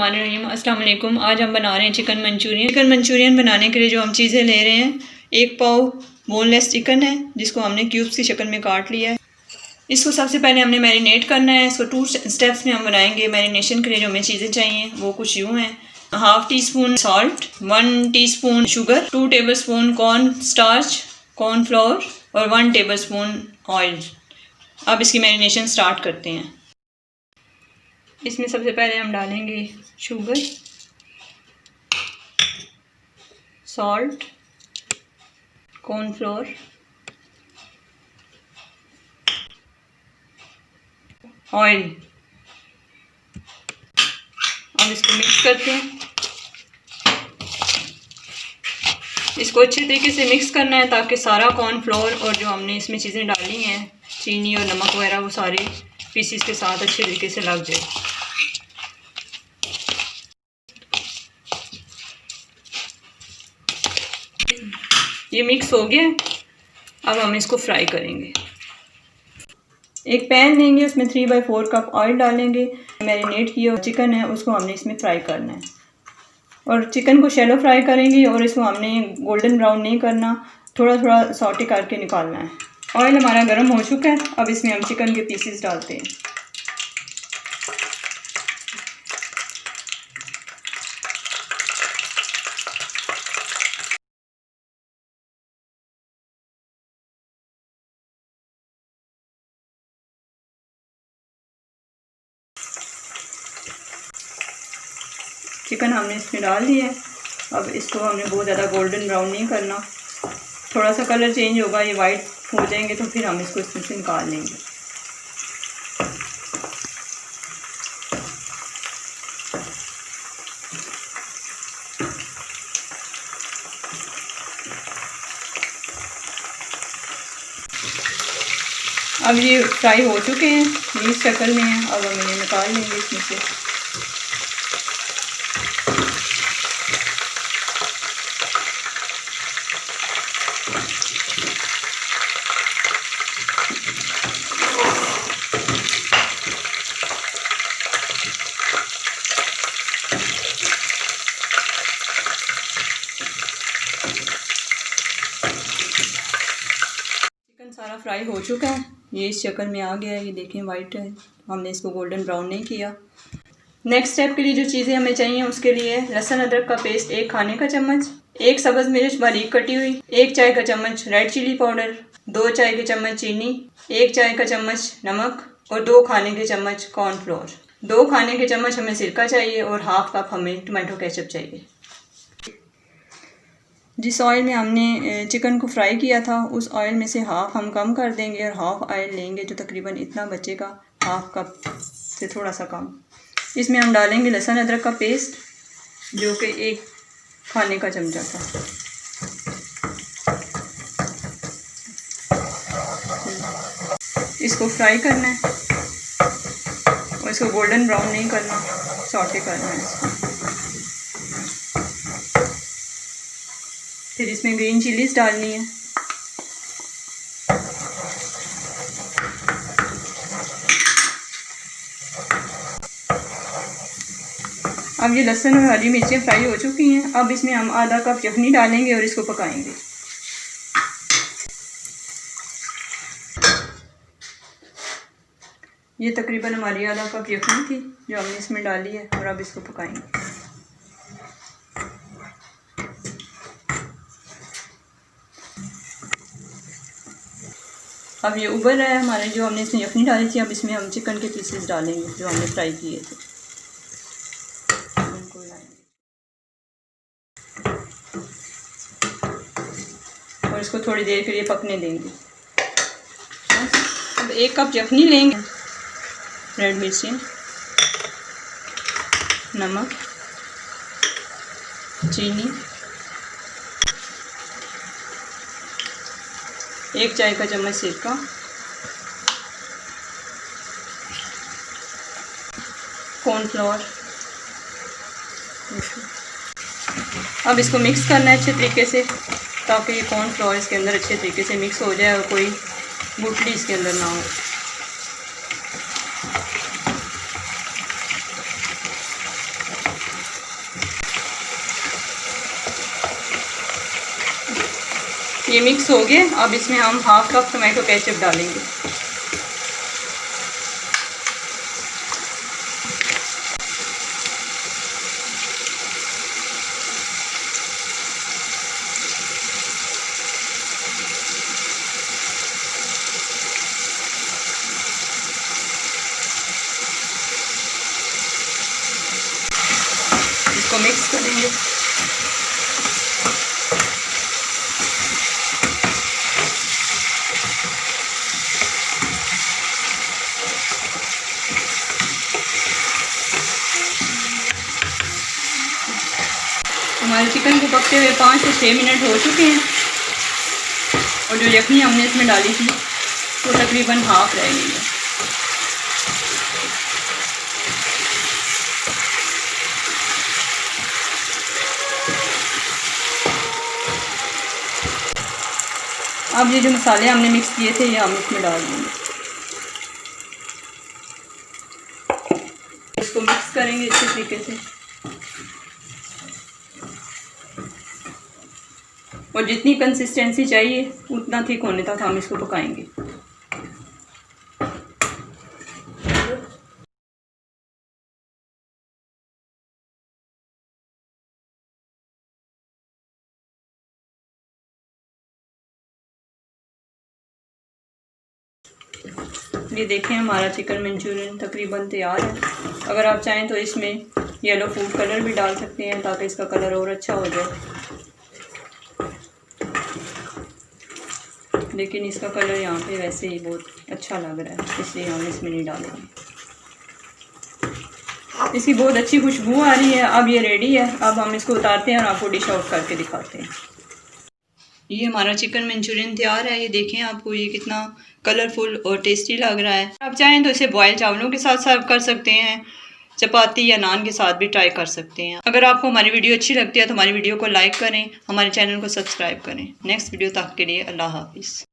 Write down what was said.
बिस्मिल्लाहिर्रहमानिर्रहीम। अस्सलाम वालेकुम। आज हम बना रहे हैं चिकन मंचूरियन। चिकन मंचूरियन बनाने के लिए जो हम चीज़ें ले रहे हैं, 1 पाव बोनलेस चिकन है जिसको हमने क्यूब्स की शक्ल में काट लिया है। इसको सबसे पहले हमने मैरिनेट करना है। इसको 2 स्टेप्स में हम बनाएंगे। मैरिनेशन के लिए जो हमें चीज़ें चाहिए वो कुछ यूँ हैं: half tea spoon salt, 1 teaspoon sugar, 2 tablespoon corn starch, cornflour और 1 टेबलस्पून ऑयल। अब इसकी मैरिनेशन स्टार्ट करते हैं। इसमें सबसे पहले हम डालेंगे शुगर, सॉल्ट, कॉर्नफ्लोर, ऑयल। अब इसको मिक्स करते हैं। इसको अच्छे तरीके से मिक्स करना है ताकि सारा कॉर्नफ्लोर और जो हमने इसमें चीज़ें डाली हैं, चीनी और नमक वगैरह, वो सारे पीसीस के साथ अच्छे तरीके से लग जाए। ये मिक्स हो गया। अब हम इसको फ्राई करेंगे। एक पैन लेंगे, उसमें 3/4 कप ऑयल डालेंगे। मैरिनेट किया चिकन है उसको हमने इसमें फ्राई करना है और चिकन को शैलो फ्राई करेंगे और इसको हमने गोल्डन ब्राउन नहीं करना, थोड़ा थोड़ा सॉटे करके निकालना है। ऑयल हमारा गर्म हो चुका है। अब इसमें हम चिकन के पीसेस डालते हैं। चिकन हमने इसमें डाल दिया है। अब इसको हमने बहुत ज़्यादा गोल्डन ब्राउन नहीं करना, थोड़ा सा कलर चेंज होगा, ये वाइट हो जाएंगे तो फिर हम इसको इसमें से निकाल लेंगे। अब ये फ्राई हो चुके हैं, इस शक्ल में हैं। अब हम इन्हें निकाल लेंगे इसमें से। चिकन सारा फ्राई हो चुका है, ये इस शक्ल में आ गया है। ये देखें वाइट है, हमने इसको गोल्डन ब्राउन नहीं किया। नेक्स्ट स्टेप के लिए जो चीज़ें हमें चाहिए उसके लिए लहसुन अदरक का पेस्ट 1 खाने का चम्मच, 1 सब्ज़ मिर्च बारीक कटी हुई, 1 चाय का चम्मच रेड चिली पाउडर, 2 चाय के चम्मच चीनी, 1 चाय का चम्मच नमक और 2 खाने के चम्मच कॉर्नफ्लोर। 2 खाने के चम्मच हमें सिरका चाहिए और हाफ़ कप हमें टमाटो केचप चाहिए। जिस ऑयल में हमने चिकन को फ्राई किया था उस ऑयल में से हाफ़ हम कम कर देंगे और हाफ़ ऑयल लेंगे, जो तकरीबन इतना बचेगा, हाफ़ कप से थोड़ा सा कम। इसमें हम डालेंगे लहसुन अदरक का पेस्ट, जो कि 1 खाने का चमचा था। इसको फ्राई करना है और इसको गोल्डन ब्राउन नहीं करना, सॉटे करना है इसको। फिर इसमें ग्रीन चिलीज डालनी है। अब ये लहसुन और हरी मिर्चें फ्राई हो चुकी हैं। अब इसमें हम आधा कप यखनी डालेंगे और इसको पकाएंगे। ये तकरीबन हमारी आधा कप यखनी थी जो हमने इसमें डाली है और अब इसको पकाएंगे। अब ये उबल रहा है हमारे, जो हमने इसमें यखनी डाली थी। अब इसमें हम चिकन के पीसेस डालेंगे जो हमने फ्राई किए थे। और इसको थोड़ी देर के लिए पकने देंगे। अब 1 कप यखनी लेंगे, रेड मिर्ची, नमक, चीनी, 1 चाय का चम्मच सिरका, कॉर्नफ्लोर। अब इसको मिक्स करना है अच्छे तरीके से ताकि ये कॉर्नफ्लोर इसके अंदर अच्छे तरीके से मिक्स हो जाए और कोई गुठली इसके अंदर ना हो। ये मिक्स हो गया। अब इसमें हम हाफ कप टमाटो केचप डालेंगे। इसको मिक्स करेंगे। हमारे चिकन को पकते हुए 5 से 6 मिनट हो चुके हैं और जो यखनी हमने इसमें डाली थी वो तकरीबन हाफ रह गई है। अब ये जो मसाले हमने मिक्स किए थे ये हम इसमें डाल देंगे। इसको मिक्स करेंगे अच्छे तरीके से और जितनी कंसिस्टेंसी चाहिए उतना थिक होने तक हम इसको पकाएंगे। ये देखें हमारा चिकन मंचूरियन तकरीबन तैयार है। अगर आप चाहें तो इसमें येलो फूड कलर भी डाल सकते हैं ताकि इसका कलर और अच्छा हो जाए, लेकिन इसका कलर यहाँ पे वैसे ही बहुत अच्छा लग रहा है इसलिए हम इसमें नहीं डालेंगे। इसकी बहुत अच्छी खुशबू आ रही है। अब ये रेडी है। अब हम इसको उतारते हैं और आपको डिश आउट करके दिखाते हैं। ये हमारा चिकन मंचूरियन तैयार है। ये देखें आपको ये कितना कलरफुल और टेस्टी लग रहा है। आप चाहें तो इसे बॉयल चावलों के साथ सर्व कर सकते हैं, चपाती या नान के साथ भी ट्राई कर सकते हैं। अगर आपको हमारी वीडियो अच्छी लगती है तो हमारी वीडियो को लाइक करें, हमारे चैनल को सब्सक्राइब करें। नेक्स्ट वीडियो तक के लिए अल्लाह हाफिज़।